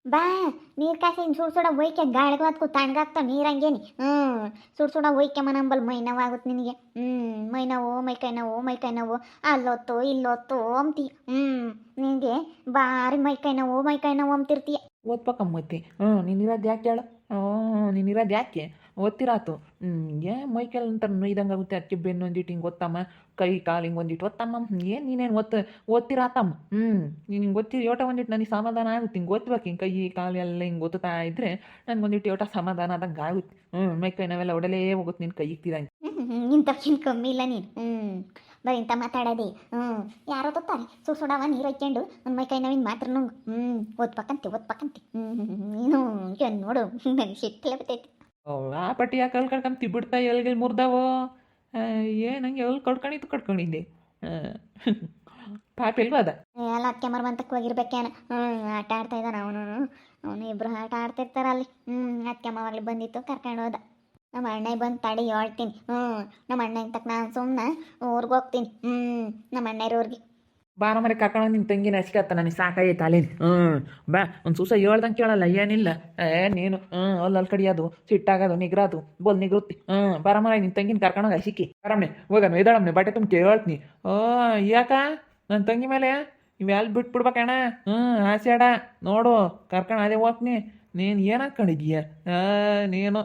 ಬಾ ನೀರು ಕಾಸಿ ಸುಡ್ ಸುಡ ಒಯ್ಕೆ ಗಾಳಿಗೆ ಹೊತ್ಕು ತಣ್ಣಗಾಗ್ತಾವ ನೀರಂಗೇನಿ ಸುಡ್ ಸುಡ ಒಯ್ಕೆ ಮನಂಬಲ್ ಮೈ ನೋವಾಗುತ್ತೆ ನಿನಗೆ ಮೈ ನೋವು ಮೈಕೈ ನೋವು ಮೈಕೈ ನೋವು ಅಲ್ಲೊತ್ತು ಇಲ್ಲೊತ್ತು ಅಂತಿ ನಿನಗೆ ಭಾರಿ ಮೈಕೈ ನೋವು ಮೈಕೈ ನೋವು ಅಂತಿರ್ತೀಯ. ಓದ್ಬೇಕಮ್ಮ ಮತ್ತೆ ನೀನಿರೋದು ಯಾಕೆ ಹೇಳು ನೀನಿರೋದು ಯಾಕೆ ಓದ್ತಿರಾತು ಏ ಮೈಕೆಲ್ಲ ಅಂತ ಇದಂಗೆ ಆಗುತ್ತೆ ಅದಕ್ಕೆ ಬೆನ್ನು ಒಂದಿಟ್ಟು ಹಿಂಗೆ ಒತ್ತಮ್ಮ ಕೈ ಕಾಲು ಹಿಂಗೆ ಒಂದಿಟ್ಟು ಒತ್ತಮ್ಮ ಏನು ನೀನೇನು ಓದ್ತಿರಾತಮ್ಮ ನೀನು ಹಿಂಗೆ ಓದ್ತಿ ಯೋಟ ಒಂದಿಟ್ಟು ನನಗೆ ಸಮಾಧಾನ ಆಗುತ್ತೆ ಹಿಂಗೆ ಓದ್ಬೇಕು ಹಿಂಗೆ ಕೈ ಕಾಲು ಎಲ್ಲ ಹಿಂಗೆ ಓದ್ತಾ ಇದ್ದರೆ ನನಗೆ ಒಂದಿಟ್ಟು ಯೋಟ ಸಮಾಧಾನ ಆದಂಗೆ ಆಗುತ್ತೆ ಮೈಕೈ ನಾವೆಲ್ಲ ಒಡಲೇ ಹೋಗುತ್ತೆ ನಿನ್ನ ಕೈ ಇಕ್ತಿದಂಗೆ ಇಂಥಕ್ಕಿಂತ ಕಮ್ಮಿ ಇಲ್ಲ ನೀನು ಬರೀ ಇಂಥ ಮಾತಾಡೋದೆ ಯಾರೋ ತೊತ್ತಾರೆ ಸುಡ್ ಸುಡವ ನೀರು ಹೊಯ್ಕೊಂಡು ನನ್ನ ಮೈಕೈ ನೋವಿನ ಮಾತ್ರ ನುಂಗು ಓದ್ಬೇಕಂತೆ ನೀನು ನೋಡು ನನಗೆ ಸಿಟ್ಟಲೆ ಬರ್ತೈತಿ. ಆ ಪಟ್ಟಿ ಯಾಕೆ ಅಲ್ಲಿ ಕಡ್ಕೊಂತಿ ಬಿಡ್ತಾ ಎಲ್ಗೆ ಮುರಿದಾವೋ ನಂಗೆ ಎಲ್ಲಿ ಕಡ್ಕೊಂಡಿದ್ದೆ ಪಾಪ ಎಲ್ವ ಅದ ಎಲ್ಲ ಅಕ್ಕೆ ಮರ್ವಂತಕ್ಕೆ ಹೋಗಿರ್ಬೇಕೇನ ಆಟ ಆಡ್ತಾ ಇದ್ದಾನೆ ಅವನು ಇಬ್ರು ಆಟ ಆಡ್ತಿರ್ತಾರ ಅಲ್ಲಿ ಅಕ್ಕೆ ಮಾವಾಗ್ಲಿ ಬಂದಿತ್ತು ಕರ್ಕೊಂಡು ಹೋದ. ನಮ್ಮ ಅಣ್ಣ ಬಂದು ತಡಿ ಹೇಳ್ತೀನಿ ನಮ್ಮ ಅಣ್ಣ ಇಂತಕ್ಕೆ ನಾನು ಸುಮ್ಮನೆ ಊರಿಗೆ ಹೋಗ್ತೀನಿ ನಮ್ಮ ಅಣ್ಣ ಇರೋರ್ಗೆ ಬಾರ ಮರೆ ಕರ್ಕೊಂಡು ನಿನ್ನ ತಂಗಿ ನಚ್ಕತ್ತ ನನಗೆ ಸಾಕಾಗೈತೆ ಅಲ್ಲಿನ ಬಾ ಒಂದು ಸೂಸ ಹೇಳ್ದಂಗೆ ಕೇಳಲ್ಲ ಏನಿಲ್ಲ ನೀನು ಅಲ್ಲಿ ಕಡಿಯೋದು ಸಿಟ್ಟಾಗೋದು ನಿಗ್ರಾದು ಬೋಲ್ ನಿಗ್ರುತ್ತೆ ಬಾರ ಮರ ನಿನ್ನ ತಂಗಿನ ಕರ್ಕೊಂಡೋಗ ಸಿಕ್ಕಿ ಬರಮ್ಮನೆ ಹೋಗಣ ಇದ್ದಾಳಮ್ಮನೆ ಬಟ್ಟೆ ತುಂಬ ಹೇಳ್ತೀನಿ ಯಾಕ ನನ್ನ ತಂಗಿ ಮೇಲೆ ಇವೆಲ್ಲ ಬಿಟ್ಬಿಡ್ಬೇಕಣ್ಣ ಆಸೆ ಅಡ ನೋಡು ಕರ್ಕೊಂಡು ಅದೇ ಹೋಗ್ತೀನಿ ನೀನು ಏನು ಹಾಕ್ಕೊಂಡಿದ್ದೀಯ ನೀನು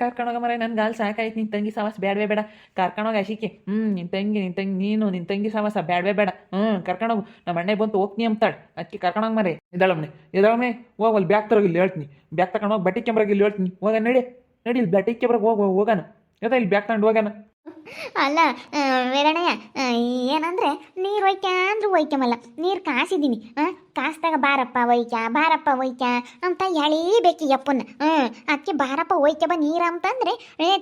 ಕರ್ಕೊಂಡೋಗ ಮರ ನನ್ನ ಗಾಲ್ ಸಾಕಾಯ್ತು ನಿನ್ನ ತಂಗಿ ಸವಾಸ ಬೇಡವೇ ಬೇಡ ಕರ್ಕೊಂಡೋಗ ಅಶಿಕೆ ನಿನ್ನ ತಂಗಿ ನೀನು ನಿನ್ನ ತಂಗಿ ಸವಾಸ ಬೇಡವೇ ಬೇಡ ಕರ್ಕೊಂಡೋಗು ನಮ್ಮ ಅಣ್ಣೆ ಬಂತು ಹೋಗ್ತೀನಿ ಅಂತಾಳೆ ಅದಕ್ಕೆ ಕರ್ಕೊಂಡೋಗಿ ಮರೆ ಇದ್ದಾಳಮ್ಮನೆ ಹೋಗಲ್ಲಿ ಬ್ಯಾಗ್ ತರೋಗಿ ಇಲ್ಲಿ ಹೇಳ್ತೀನಿ ಬ್ಯಾಗ್ ತಗೊಂಡು ಹೋಗಿ ಬಟ್ಟೆ ಕ್ಯಾಮ್ರಾಗ ಇಲ್ಲಿ ಹೇಳ್ತೀನಿ ಹೋಗ ನಡಿ ಇಲ್ಲಿ ಬಟ್ಟೆ ಕ್ಯಾಮ್ರಾಗ ಹೋಗೋಣ ಯದ ಇಲ್ಲಿ ಬ್ಯಾಗ್ ತಗೊಂಡು ಹೋಗೋಣ. ಅಲ್ಲ ವೇರಣಯ್ಯ ಏನಂದ್ರೆ ನೀರು ಒಯ್ಕ ಅಂದ್ರೂ ಒಯ್ಕಮಲ್ಲ ನೀರು ಕಾಸಿದ್ದೀನಿ ಕಾಸ್ದಾಗ ಬಾರಪ್ಪ ಒಯ್ಕ ಅಂತ ಎಳೀಬೇಕು ಯಪ್ಪನ್ನ ಅದಕ್ಕೆ ಬಾರಪ್ಪ ಒಯ್ಕ ಬಾ ನೀರು ಅಂತಂದ್ರೆ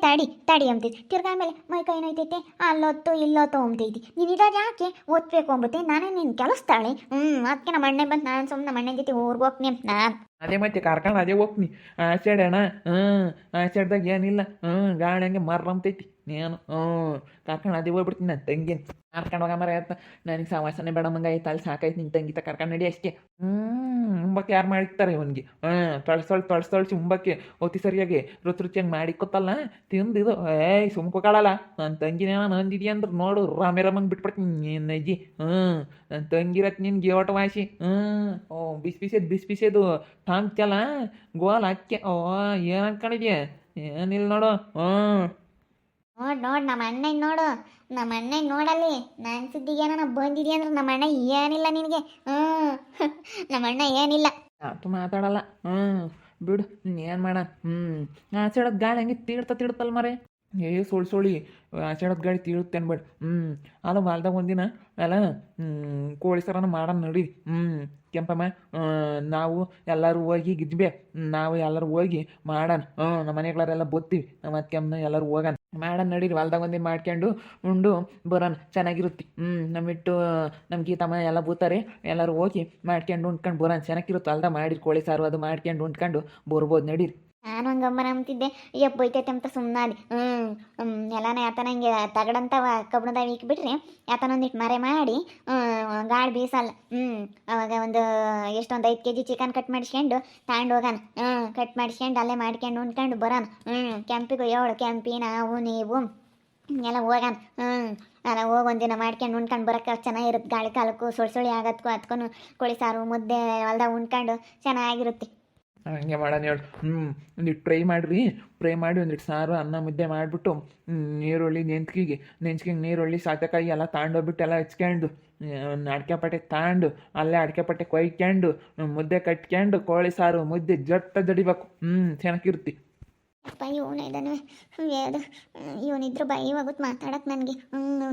ತಡಿ ಅಂತೈತಿ ತಿರ್ಗಾ ಮೇಲೆ ಮೈ ಕೈ ನೋಯ್ತೈತೆ ಅಲ್ಲೊತ್ತು ಇಲ್ಲೊತ್ತು ಅಂತೈತಿ ನೀನು ಇದಾಗ ಯಾಕೆ ಓದ್ಬೇಕು ಅಂಬತ್ತೆ ನಾನೇ ನಿನ್ನ ಕೆಲಸ್ತಾಳೆ ಅದಕ್ಕೆ ನಮ್ಮ ಅಣ್ಣೆ ಬಂದು ನಾನು ಸುಮ್ಮನೆ ನಮ್ಮ ಅಣ್ಣನ ಜೊತೆ ಊರಿಗೆ ಹೋಗ್ತೀನಿ ಅಂತ ನಾನು ಅದೇ ಮತ್ತೆ ಕರ್ಕೊಂಡು ಅದೇ ಹೋಗ್ತೀನಿ ಆಚಾಡೆ ಅಣ್ಣ ಆಚಾಡ್ದಾಗ ಏನಿಲ್ಲ ಗಾಳಿ ಹಂಗೆ ಮರ್ರಂತೈತಿ ನೀನು ಕರ್ಕೊಂಡು ಅದೇ ಹೋಗ್ಬಿಡ್ತೀನಿ ನನ್ನ ತಂಗಿ ಕರ್ಕೊಂಡು ಹೋಗ ಮರ ಆಯ್ತು ನನಗೆ ಸವಾಸನೆ ಬೇಡ ಮಂಗ ಆಯ್ತು ಅಲ್ಲಿ ಸಾಕಾಯ್ತು ನಿನ್ನ ತಂಗಿತ ಕರ್ಕೊಂಡು ನಡಿ ಅಷ್ಟೇ ಉಂಬಕ್ಕೆ ಯಾರು ಮಾಡಿರ್ತಾರೆ ಇವನಿಗೆ ತೊಳ್ಸಿ ಉಂಬಕ್ಕೆ ಒತ್ತಿ ಸರಿಯಾಗಿ ರುಚಿಯಾಗಿ ಮಾಡಿಕೊತ್ತಲ್ಲ ತಿಂದಿದು ಸುಮ್ಕೋಕಾಳಲ್ಲ ನನ್ನ ತಂಗಿನೇ ನಾನು ಅಂದಿದ್ಯಾ ಅಂದ್ರೆ ನೋಡು ರಾಮಂಗೆ ಬಿಟ್ಬಿಡ್ತೀನಿ ನಿನ್ನ ಅಜ್ಜಿ ನನ್ನ ತಂಗಿರತ್ ನಿನ್ಗೆ ಗೇವಟ ವಾಸಿ ಬಿಸಿದು ತಾಂಕ್ಯಲ್ಲ ಗೋಲ್ ಅಕ್ಕೆ ಏನು ಅನ್ಕೊಂಡಿದ್ಯಾ ಏನಿಲ್ಲ ನೋಡು ನೋಡ್ ನಮ್ಮ ಅಣ್ಣ ನೋಡಲ್ಲಿ ನಾನು ಸುದ್ದಿಗೇನ ಬಂದಿದ್ಯಾ ಅಂದ್ರೆ ನಮ್ಮ ಅಣ್ಣ ಏನಿಲ್ಲ ನಿನಗೆ ನಮ್ಮ ಅಣ್ಣ ಏನಿಲ್ಲ ಅದು ಮಾತಾಡಲ್ಲ ಬಿಡು ಏನು ಮಾಡ ಆಚಾಡೋದು ಗಾಳಿ ಹಂಗೆ ತೀಡ್ತಲ್ಲ ಮರೆ ಸುಳಿ ಆಚಾಡೋದು ಗಾಳಿ ತೀಡುತ್ತೆ ಅನ್ಬೇಡ ಅದು ಹೊಲ್ದಾಗ ಒಂದಿನ ಅಲ್ಲ ಕೋಳಿ ಸರನ ಮಾಡೋಣ ನಡಿ ಕೆಂಪಮ್ಮ ನಾವು ಎಲ್ಲರೂ ಹೋಗಿ ಗಿಜ್ಬೆ ನಾವು ಎಲ್ಲರೂ ಹೋಗಿ ಮಾಡೋಣ ನಮ್ಮ ಮನೆಗಳೆಲ್ಲ ಬತ್ತೀವಿ ನಮ್ಮ ಅತ್ತೆಮ್ಮನ ಎಲ್ಲರೂ ಹೋಗೋಣ ಮಾಡೋಣ ನಡೀರಿ ಹೊಲ್ದಾಗ ಒಂದಿನ ಮಾಡ್ಕೊಂಡು ಉಂಡು ಬರೋಣ ಚೆನ್ನಾಗಿರುತ್ತೆ ನಮ್ಮಿಟ್ಟು ನಮ್ಮ ಗೀತಮ್ಮ ಎಲ್ಲ ಬೂತಾರೆ ಎಲ್ಲರೂ ಹೋಗಿ ಮಾಡ್ಕೊಂಡು ಉಂಡ್ಕೊಂಡು ಬರೋಣ ಚೆನ್ನಾಗಿರುತ್ತೆ ಹೊಲ್ದಾಗ ಮಾಡಿರಿ ಕೋಳಿ ಸಾರು ಅದು ಮಾಡ್ಕೊಂಡು ಉಂಡ್ಕೊಂಡು ಬರ್ಬೋದು ನಡೀರಿ. ನಾನು ಹಂಗಮ್ಮನ ಅಂತಿದ್ದೆ ಯಪ್ಪ ಬೈತೈತೆ ಅಂತ ಸುಮ್ಮನಾದಿ ಎಲ್ಲಾನ ಯಾತನ ಹಿಂಗೆ ತಗಡಂತವ ಕಬ್ಬಣದಾಗ ಇಕ್ಬಿಟ್ರಿ ಯಾತನೊಂದಿಟ್ಟು ಮರೆ ಮಾಡಿ ಗಾಳಿ ಬೀಸಲ್ಲ ಅವಾಗ ಎಷ್ಟೊಂದು 5 kg ಚಿಕನ್ ಕಟ್ ಮಾಡಿಸ್ಕೊಂಡು ತಗೊಂಡು ಹೋಗೋಣ ಕಟ್ ಮಾಡಿಸ್ಕೊಂಡು ಅಲ್ಲೇ ಮಾಡ್ಕೊಂಡು ಉಂಡ್ಕೊಂಡು ಬರೋಣ ಕೆಂಪಿಗೂ ಕೆಂಪಿ ನಾವು ನೀವು ಎಲ್ಲ ಹೋಗೋಣ ಅಲ್ಲ ಹೋಗಿ ಒಂದಿನ ಮಾಡ್ಕೊಂಡು ಉಣ್ಕೊಂಡು ಬರೋಕ್ಕೆ ಚೆನ್ನಾಗಿರುತ್ತೆ ಗಾಳಿ ಕಾಲಕ್ಕೂ ಸುಳಿ ಆಗತ್ಕೂ ಹತ್ಕೊಂಡು ಕೋಳಿ ಸಾರು ಮುದ್ದೆ ಹೊಲ್ದಾಗ ಉಣ್ಕೊಂಡು ಚೆನ್ನಾಗಿರುತ್ತೆ. ಹಂಗೆ ಮಾಡೋಣ ಹೇಳು ಒಂದಿಟ್ಟು ಫ್ರೈ ಮಾಡಿ ಒಂದಿಟ್ಟು ಸಾರು ಅನ್ನ ಮುದ್ದೆ ಮಾಡಿಬಿಟ್ಟು ನೀರುಳ್ಳಿ ನೆಂಚ್ಕಿಗೆ ನೀರುಳ್ಳಿ ಸೌತೆಕಾಯಿ ಎಲ್ಲ ತಗೊಂಡೋಗ್ಬಿಟ್ಟು ಎಲ್ಲ ಹಚ್ಕೊಂಡು ಅಡಿಕೆ ಪಟ್ಟೆ ತಗೊಂಡು ಅಲ್ಲೇ ಅಡಿಕೆ ಪಟ್ಟೆ ಕೊಯ್ಕೊಂಡು ಮುದ್ದೆ ಕಟ್ಕೊಂಡು ಕೋಳಿ ಸಾರು ಮುದ್ದೆ ಜಡಿಬೇಕು ಚೆನ್ನಾಗಿರುತ್ತೆ. ಅಪ್ಪ ಇವನು ಇದ್ದಾನೆ ಅದು ಇವನಿದ್ರು ಭಯವಾಗುತ್ತೆ ಮಾತಾಡಕ್ಕೆ ನನಗೆ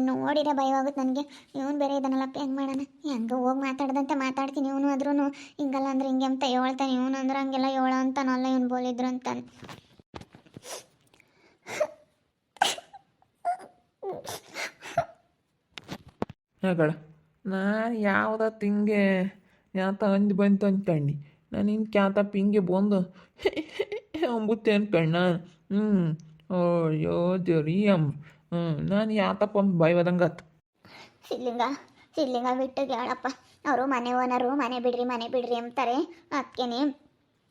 ನೋಡಿದ್ರೆ ಭಯವಾಗುತ್ತೆ ನನಗೆ ಇವನು ಬೇರೆ ಇದ್ದಾನಲ್ಲಪ್ಪ ಹೆಂಗೆ ಮಾಡೋಣ ಹೆಂಗೆ ಹೋಗಿ ಮಾತಾಡ್ದಂತೆ ಮಾತಾಡ್ತೀನಿ ಇವನು ಆದ್ರೂ ಹಿಂಗಲ್ಲ ಅಂದ್ರೆ ಹಿಂಗೆ ಅಂತ ಹೇಳ್ತಾನೆ ಇವನು ಅಂದ್ರೆ ಹಂಗೆಲ್ಲ ಹೇಳೋ ಅಂತಾನಲ್ಲ ಇವನು ಬೋಲಿದ್ರು ಅಂತಾನೆ. ಹೇಳ ನಾನು ಯಾವ್ದ ತಿಂಗೆ ಯಾತ ಅಂದು ಬಂತು ಅಂದ್ಕಂಡು ನಾನು ಇನ್ನು ಕ್ಯಾತಪ್ಪ ಹಿಂಗೆ ಬಂದು ಅಂಬುತ್ತೆ ಅನ್ಕಣ್ಣ ಅಯ್ಯೋ ದೇವ್ರಿ ನಾನು ಯಾತಪ್ಪ ಭಯವಾದಂಗೆ ಆತು ಸಿಲ್ಲಿಂಗ ಬಿಟ್ಟು ಹೇಳಪ್ಪ ಅವರು ಮನೆ ಓನರು ಮನೆ ಬಿಡ್ರಿ ಅಂತಾರೆ. ಅದಕ್ಕೇನೆ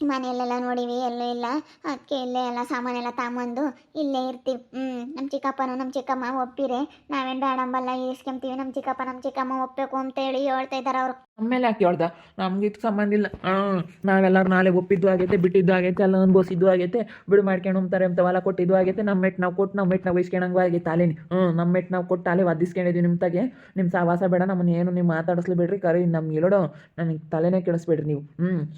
ಮನೆಯಲ್ಲೆಲ್ಲ ನೋಡಿವಿ ಎಲ್ಲೂ ಇಲ್ಲ. ಅದಕ್ಕೆ ಇಲ್ಲೇ ಎಲ್ಲ ಸಾಮಾನೆಲ್ಲ ತಗೊಂಬಂದು ಇಲ್ಲೇ ಇರ್ತೀವಿ. ನಮ್ಮ ಚಿಕ್ಕಪ್ಪನೂ ನಮ್ಮ ಚಿಕ್ಕಮ್ಮ ಒಪ್ಪಿರೆ ನಾವೇನು ಬೇಡಂಬಲ್ಲ ಇಸ್ಕೊಂತೀವಿ. ನಮ್ಮ ಚಿಕ್ಕಪ್ಪ ನಮ್ಮ ಚಿಕ್ಕಮ್ಮ ಒಪ್ಪಬೇಕು ಅಂತೇಳಿ ಹೇಳ್ತಾ ಇದ್ದಾರೆ ಅವರು. ಆಮೇಲೆ ಯಾಕೆ ಹೇಳ್ದ? ನಮ್ಗೆ ಇದಕ್ಕೆ ಸಂಬಂಧ ಇಲ್ಲ. ನಾವೆಲ್ಲರೂ ನಾಳೆ ಒಪ್ಪಿದ್ದು ಆಗೈತೆ, ಬಿಟ್ಟಿದ್ದು ಆಗೈತೆ, ಎಲ್ಲ ಅನ್ಬೋಸಿದ್ದು ಆಗೈತೆ, ಬಿಡು ಮಾಡ್ಕೊಂಡು ಹೋಗ್ತಾರೆ ಅಂತ ಹೊಲ ಕೊಟ್ಟಿದ್ದು ಆಗೈತೆ. ನಮ್ಮ ಮೆಟ್ಟು ನಾವು ಕೊಟ್ಟು ನಾವು ಮೆಟ್ಟು ನಾವು ಇಸ್ಕೊಂಡಂಗೂ ಆಗೈತೆ ಅಲೇನಿ. ನಮ್ಮ ಮೆಟ್ಟು ನಾವು ಕೊಟ್ಟು ಅಲ್ಲೇ ವಾದಿಸ್ಕೊಂಡಿದ್ವಿ ನಿಮ್ಮ ತಾಗೆ. ನಿಮ್ಮ ಸಹವಾಸ ಬೇಡ, ನಮ್ಮನ್ನು ಏನು ನೀವು ಮಾತಾಡಿಸ್ಲೇಬೇಡ್ರಿ. ಕರಿ ನಮ್ಗೆ ಹೇಳೋಡು ನಮಗೆ ತಲೆನೇ ಕೆಡಿಸ್ಬೇಡ್ರಿ ನೀವು.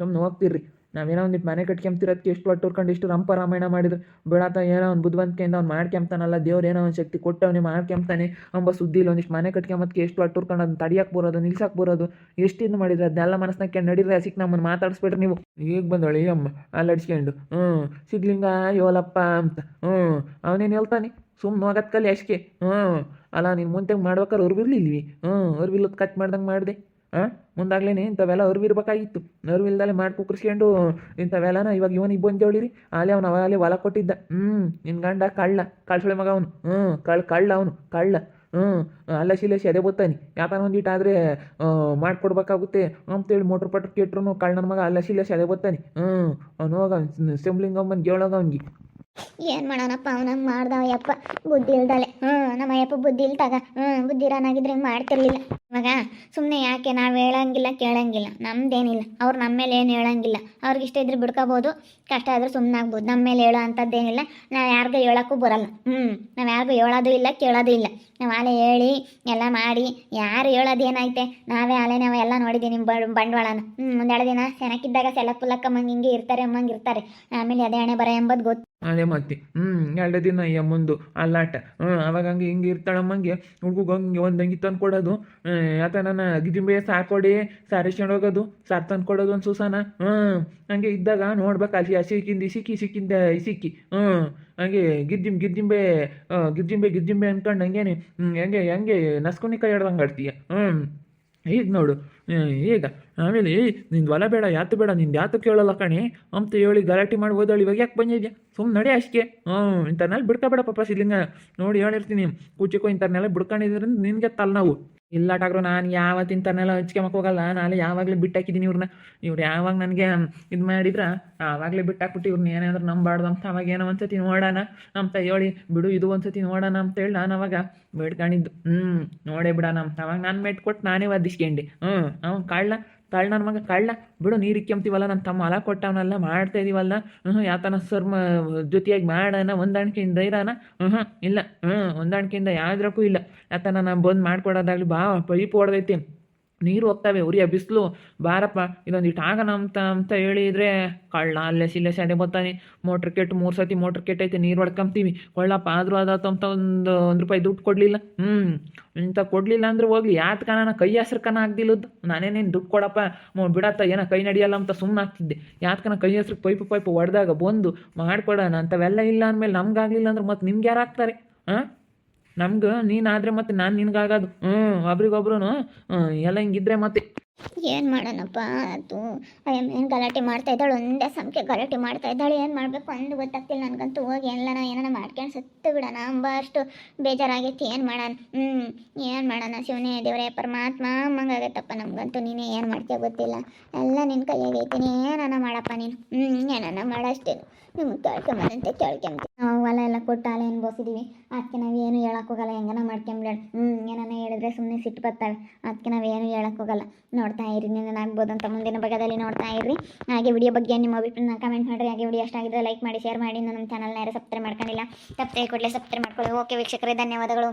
ಸುಮ್ಮನೆ ಹೋಗ್ತಿರ್ರಿ. ನಾವೇನೋ ಒಂದಿಟ್ಟು ಮನೆ ಕಟ್ಕೊಂತಿರೋದಕ್ಕೆ ಎಷ್ಟು ಒಟ್ಟು ಉರ್ಕೊಂಡು ಎಷ್ಟು ರಂಪ ರಾಮಾಯಣ ಮಾಡಿದ್ರು ಬಿಡಾತ. ಏನೋ ಒಂದು ಬುದ್ಧಿವಂತಿಕೆಯಿಂದ ಅವ್ನು ಮಾಡ್ಕೊಂತಾನಲ್ಲ, ದೇವ್ರು ಏನೋ ಒಂದು ಶಕ್ತಿ ಕೊಟ್ಟವನೇ ಮಾಡ್ಕೊಂತಾನೆ ಅಂಬ ಸುದ್ದಿ ಇಲ್ಲ. ಒಂದಿಷ್ಟು ಮನೆ ಕಟ್ಕೊಂಬದಕ್ಕೆ ಎಷ್ಟು ಒಟ್ಟು ಉರ್ಕೊಂಡು ಅದನ್ನ ತಡಿಯಕ್ಕೆ ಬರೋದು, ನಿಲ್ಸಕ್ಕೆ ಬರೋದು, ಎಷ್ಟು ಇದು ಮಾಡಿದ್ರೆ ಅದನ್ನೆಲ್ಲ ಮನಸ್ನಾಗ ನಡೀರಿ. ಹಸಿಕ್ ನಮ್ಮನ್ನು ಮಾತಾಡಿಸ್ಬೇಡ್ರಿ ನೀವು. ಈಗ ಬಂದೋಳಿ ಅಮ್ಮ ಅಲ್ಲಿ ಅಡ್ಸ್ಕೊಂಡು ಸಿಗ್ಲಿಂಗ ಯೋಲಪ್ಪ ಅಂತ ಅವನೇನು ಹೇಳ್ತಾನೆ. ಸುಮ್ಮನೆ ಹೋಗತ್ ಕಲಿ ಅಷ್ಟೇ. ಅಲ್ಲ ನೀನು ಮುಂದೆ ಮಾಡ್ಬೇಕಾದ್ರೆ ಅರ್ವಿರ್ಲಿಲ್ವಿ? ಅರ್ವಿಲ್ಲದ ಕಟ್ ಮಾಡ್ದಂಗೆ ಮಾಡಿದೆ. ಮುಂದಾಗ್ಲೇನೆ ಇಂಥವೆಲ್ಲ ಅರ್ವಿರ್ಬೇಕಾಗಿತ್ತು. ಅರ್ವಿಲ್ದಲ್ಲೇ ಮಾಡಿ ಕುಕ್ಕರ್ಸ್ಕೊಂಡು ಇಂಥವೆಲ್ಲನ ಇವಾಗ ಇವನಿಗೆ ಬಂದು ಹೇಳಿರಿ. ಅಲ್ಲೇ ಅವ್ನು ಅವಾಗಲೇ ಹೊಲ ಕೊಟ್ಟಿದ್ದ. ನಿನ್ನ ಗಂಡ ಕಳ್ಸೊಳೆ ಮಗ ಅವನು. ಕಳ್ಳ ಅವನು ಕಳ್ಳ. ಅಲ್ಲ ಶಿಲೇಶಿ ಅದೇ ಗೊತ್ತಾನೆ. ಯಾಕಂದ್ರೆ ಒಂದಿಟ್ಟಾದರೆ ಮಾಡಿಕೊಡ್ಬೇಕಾಗುತ್ತೆ ಅಂತೇಳಿ ಮೋಟ್ರ್ ಪಟ್ರ್ ಕೆಟ್ರು ಕಳ್ಳನ ಮಗ ಅಲ್ಲ ಶಿಲೇಶಿ ಅದೇ ಗೊತ್ತಾನೆ. ಅವ್ನು ಹೋಗ ಸಿಮ್ಲಿಂಗಮ್ಮನ ಕೇಳೋಗ ಅವನಿಗೆ. ಏನು ಮಾಡೋಣಪ್ಪ ಅವನಂಗೆ ಮಾಡ್ದವ ಯಪ್ಪ ಬುದ್ಧಿ ಇಲ್ದಲೆ. ನಮ್ಮ ಅಯ್ಯಪ್ಪ ಬುದ್ಧಿ ಇಲ್ದಾಗ ಬುದ್ಧಿ ಇರೋನಾಗಿದ್ರೆ ಹಿಂಗೆ ಮಾಡ್ತಿರ್ಲಿಲ್ಲ. ಇವಾಗ ಸುಮ್ಮನೆ ಯಾಕೆ ನಾವು ಹೇಳಂಗಿಲ್ಲ ಕೇಳಂಗಿಲ್ಲ, ನಮ್ದೇನಿಲ್ಲ. ಅವ್ರು ನಮ್ಮ ಮೇಲೆ ಏನು ಹೇಳಂಗಿಲ್ಲ. ಅವ್ರಿಗೆ ಇಷ್ಟ ಇದ್ರೆ ಬಿಡ್ಕೋಬೋದು, ಕಷ್ಟ ಆದ್ರೆ ಸುಮ್ಮನೆ ಆಗ್ಬೋದು. ನಮ್ಮ ಮೇಲೆ ಹೇಳೋ ಅಂಥದ್ದೇನಿಲ್ಲ. ನಾವು ಯಾರಿಗೂ ಹೇಳೋಕ್ಕೂ ಬರಲ್ಲ. ನಾವು ಯಾರಿಗೂ ಹೇಳೋದು ಇಲ್ಲ ಕೇಳೋದು ಇಲ್ಲ. ನಾವು ಆಲೆ ಹೇಳಿ ಎಲ್ಲ ಮಾಡಿ ಯಾರು ಹೇಳೋದು ಏನೈತೆ? ನಾವೇ ನಾವೆಲ್ಲ ನೋಡಿದ್ದೀವಿ ನಿಮ್ಮ ಬಂಡವಾಳನ. ಒಂದೆರಡು ದಿನ ಸೆನಕ್ಕಿದ್ದಾಗ ಸೆಲಕ್ ಪುಲ್ಲಕ್ಕಮ್ಮಂಗೆ ಹಿಂಗೆ ಇರ್ತಾರೆ ಅಮ್ಮಂಗೆ ಇರ್ತಾರೆ. ಆಮೇಲೆ ಅದೇ ಹಣೆ ಬರ ಎಂಬುದು ಗೊತ್ತು. ಅದೇ ಮತ್ತೆ 2 ದಿನ ಮುಂದು ಅಲ್ಲಾಟ. ಅವಾಗ ಹಂಗೆ ಹಿಂಗೆ ಇರ್ತಾಳಮ್ಮಂಗೆ ಹುಡುಗ ಹಂಗೆ ಒಂದು ಅಂಗಿ ತಂದು ಕೊಡೋದು. ಆತ ನನ್ನ ಗಿಜಿಂಬೆ ಸಾಕೊಡಿ ಸಾರಿಸ್ಕೊಂಡು ಹೋಗೋದು, ಸಾರು ತಂದು ಕೊಡೋದು ಒಂದು ಸೂಸನ. ಹಂಗೆ ಇದ್ದಾಗ ನೋಡ್ಬೇಕು ಅಲ್ಲಿ ಸಿಕ್ಕಿಂದ ಸಿಕ್ಕಿ ಹಂಗೆ ಗಿಜ್ಜಿಂಬೆ ಅಂದ್ಕೊಂಡು ಹಂಗೇನೆ ಹೆಂಗೆ ನಸ್ಕೊಂಡು ಕೈ ಹಿಡ್ದಂಗೆ ಆಡ್ತೀಯ. ಈಗ ನೋಡು ಈಗ ಆಮೇಲೆ ನಿಂದು ಹೊಲ ಬೇಡ ಯಾತು ಬೇಡ ನಿಂದು ಯಾತು ಕೇಳಲ್ಲ ಕಣೆ ಅಂತ ಹೇಳಿ ಗಲಾಟೆ ಮಾಡಿ ಓದಾಳಿ. ಇವಾಗ ಯಾಕೆ ಬಂದಿದ್ಯಾ? ಸುಮ್ಮನೆ ನಡಿ ಅಷ್ಟೇ. ಇಂಥವ್ನೆಲ್ಲ ಬಿಡ್ಕೊಬೇಡ ಪಾಪ ಸಿದ್ಲಿಂಗ. ನೋಡಿ ಹೇಳಿರ್ತೀನಿ ಕೂಚಿಕೋ ಇಂಥವ್ನೆಲ್ಲ ಬಿಡ್ಕೊಂಡಿದ್ರಿಂದ ನಿನಗೆ ತಲೆನೋವು. ಇಲ್ಲ ಟಾಕ್ರು, ನಾನು ಯಾವತ್ತು ಇಂಥವ್ನೆಲ್ಲ ಹಂಚ್ಕೊಂಬಕ್ಕೆ ಹೋಗಲ್ಲ. ನಾನು ಯಾವಾಗಲೇ ಬಿಟ್ಟಾಕಿದ್ದೀನಿ ಇವ್ರನ್ನ. ಇವ್ರು ಯಾವಾಗ ನನಗೆ ಇದು ಮಾಡಿದ್ರೆ ಆವಾಗಲೇ ಬಿಟ್ಟಾಕ್ಬಿಟ್ಟು ಇವ್ರನ್ನ ಏನಾದ್ರೂ ನಂಬಾರ್ದು ಅಂತ ಅವಾಗ ಏನೋ ಒಂದ್ಸತಿ ನೋಡೋಣ ಅಂತ ಹೇಳಿ ಬಿಡು ಇದು ಒಂದ್ಸತಿ ನೋಡೋಣ ಅಂತೇಳಿ ನಾನು ಅವಾಗ ಬೇಡ್ಕೊಂಡಿದ್ದು. ನೋಡೇ ಬಿಡೋಣ ಅಂತ ಅವಾಗ ನಾನು ಮೆಟ್ಟು ಕೊಟ್ಟು ನಾನೇ ವಾದಿಸ್ಕೊಂಡೆ. ಅವ್ನು ಕಳ್ಳ ನನ್ನ ಮಗ ಕಳ್ಳ. ಬಿಡು ನೀರು ಇಕ್ಕೊಂತೀವಲ್ಲ, ನನ್ನ ತಮ್ಮ ಹೊಲ ಕೊಟ್ಟವನ್ನೆಲ್ಲ ಮಾಡ್ತಾ ಇದೀವಲ್ಲ. ಯಾತನ ಸರ್ಮ ಜೊತೆಯಾಗಿ ಮಾಡೋಣ ಹೊಂದಾಣಿಕೆಯಿಂದ ಇರೋಣ. ಇಲ್ಲ ಹೊಂದಾಣಿಕೆಯಿಂದ ಯಾವ್ದ್ರಕ್ಕೂ ಇಲ್ಲ. ಯಾತನ ನಾನು ಬಂದು ಮಾಡ್ಕೊಡೋದಾಗಲಿ ಬಾ ಪೈಪ್ ಹೊಡೆದೈತಿ, ನೀರು ಹೋಗ್ತವೆ, ಉರಿಯ ಬಿಸಿಲು, ಬಾರಪ್ಪ ಇದೊಂದಿಟ್ಟು ಆಗೋಣ ಅಂತ ಹೇಳಿದರೆ ಕಳ್ಳ ಅಲ್ಲೇ ಸಿಲ್ಲೆ ಸಡೆ ಬರ್ತಾನೆ. ಮೋಟ್ರ್ ಕೆಟ್ಟು 3 ಸತಿ ಮೋಟ್ರ್ ಕೆಟ್ಟೈತೆ, ನೀರು ಹೊಡ್ಕೊಂತೀವಿ ಕೊಳ್ಳಪ್ಪ. ಆದರೂ ಅದಂತ ಒಂದು ರೂಪಾಯಿ ದುಡ್ಡು ಕೊಡಲಿಲ್ಲ. ಇಂಥ ಕೊಡಲಿಲ್ಲ ಅಂದ್ರೆ ಹೋಗ್ಲಿ, ಯಾತಕ ನಾನು ಕೈ ಹೆಸ್ರು ಆಗ್ದಿಲ್ಲದ್ದು. ನಾನೇನೇನು ದುಡ್ಡು ಕೊಡಪ್ಪ ಬಿಡತ್ತ ಏನೋ ಕೈ ನಡೆಯಲ್ಲ ಅಂತ ಸುಮ್ಮನೆ ಆಗ್ತಿದ್ದೆ. ಯಾತಕನ ಕೈ ಹೆಸ್ರು ಪೈಪು ಹೊಡೆದಾಗ ಬಂದು ಮಾಡಿಕೊಡೋಣ ಅಂಥವೆಲ್ಲ ಇಲ್ಲ ಅಂದಮೇಲೆ ನಮ್ಗಾಗಲಿಲ್ಲ ಅಂದ್ರೆ ಮತ್ತೆ ನಿಮ್ಗೆ ಯಾರು ಆಗ್ತಾರೆ? ನಮ್ಗೆ ನೀನಾದರೆ ಮತ್ತೆ ನಾನು ನಿನ್ಗಾಗೋದು. ಒಬ್ರಿಗೊಬ್ರು ಎಲ್ಲ ಹಿಂಗಿದ್ರೆ ಮತ್ತೆ ಏನು ಮಾಡೋಣಪ್ಪ. ಅದು ಏನು ಗಲಾಟೆ ಮಾಡ್ತಾ ಇದ್ದಾಳೆ, ಒಂದೇ ಸಮಕ್ಕೆ ಗಲಾಟೆ ಮಾಡ್ತಾ ಇದ್ದಾಳೆ. ಏನು ಮಾಡಬೇಕು ಅಂದು ಗೊತ್ತಾಗ್ತಿಲ್ಲ ನನಗಂತೂ. ಹೋಗಿ ಎಲ್ಲನ ಏನಾರ ಮಾಡ್ಕೊಂಡು ಸತ್ತು ಬಿಡೋಣ ಅಂಬ ಅಷ್ಟು ಬೇಜಾರಾಗೈತಿ. ಏನು ಮಾಡೋಣ? ಏನು ಮಾಡೋಣ ಶಿವನೇ ದೇವರೇ ಪರಮಾತ್ಮ ಅಮ್ಮಂಗಾಗತ್ತಪ್ಪ ನಮಗಂತೂ. ನೀನೇ ಏನು ಮಾಡ್ತೀಯ ಗೊತ್ತಿಲ್ಲ, ಎಲ್ಲ ನಿನ್ನ ಕೈಯಾಗೈತಿ. ಏನಾನ ಮಾಡಪ್ಪ ನೀನು. ಏನಾನ ಮಾಡಷ್ಟೇ ನಿಮಗೆ ಕೇಳ್ಕೊಂಬಂತೆ ಕೇಳ್ಕೊಂಬ. ನಾವು ಹೊಲ ಎಲ್ಲ ಕೊಟ್ಟು ಅಲೆ ಅನ್ಬೋಸಿದ್ದೀವಿ. ಅದಕ್ಕೆ ನಾವು ಏನು ಹೇಳೋಕ್ಕೋಗಲ್ಲ, ಹೆಂಗನ ಮಾಡ್ಕೊಂಬಿಡೋಣ. ಏನಾನ ಹೇಳಿದ್ರೆ ಸುಮ್ಮನೆ ಸಿಟ್ಟು ಬರ್ತಾವೆ. ಅದಕ್ಕೆ ನಾವೇನು ಹೇಳೋಕ್ಕೋಗಲ್ಲ. ನೋಡ್ತಾ ಇರಿ, ಆಗ್ಬೋದು ಅಂತ ಮುಂದಿನ ಭಾಗದಲ್ಲಿ ನೋಡ್ತಾ ಇರ್ರಿ. ಹಾಗೆ ವಿಡಿಯೋ ಬಗ್ಗೆ ನಿಮ್ಮ ಅಭಿಪ್ರಾಯ ಕಮೆಂಟ್ ಮಾಡಿರಿ. ಹಾಗೆ ವಿಡಿಯೋ ಇಷ್ಟ ಆಗಿದ್ರೆ ಲೈಕ್ ಮಾಡಿ, ಶೇರ್ ಮಾಡಿ. ನಮ್ಮ ಚಾನಲ್ನ ಯಾರು ಸಬ್ಸ್ಕ್ರೈಬ್ ಮಾಡ್ಕೊಂಡಿಲ್ಲ, ಸಬ್ಸ್ಕ್ರೈಬ್ ಕೊಡಲಿ, ಸಬ್ಸ್ಕ್ರೈಬ್ ಮಾಡ್ಕೊಳ್ಳಿ. ಓಕೆ ವೀಕ್ಷಕರೇ, ಧನ್ಯವಾದಗಳು.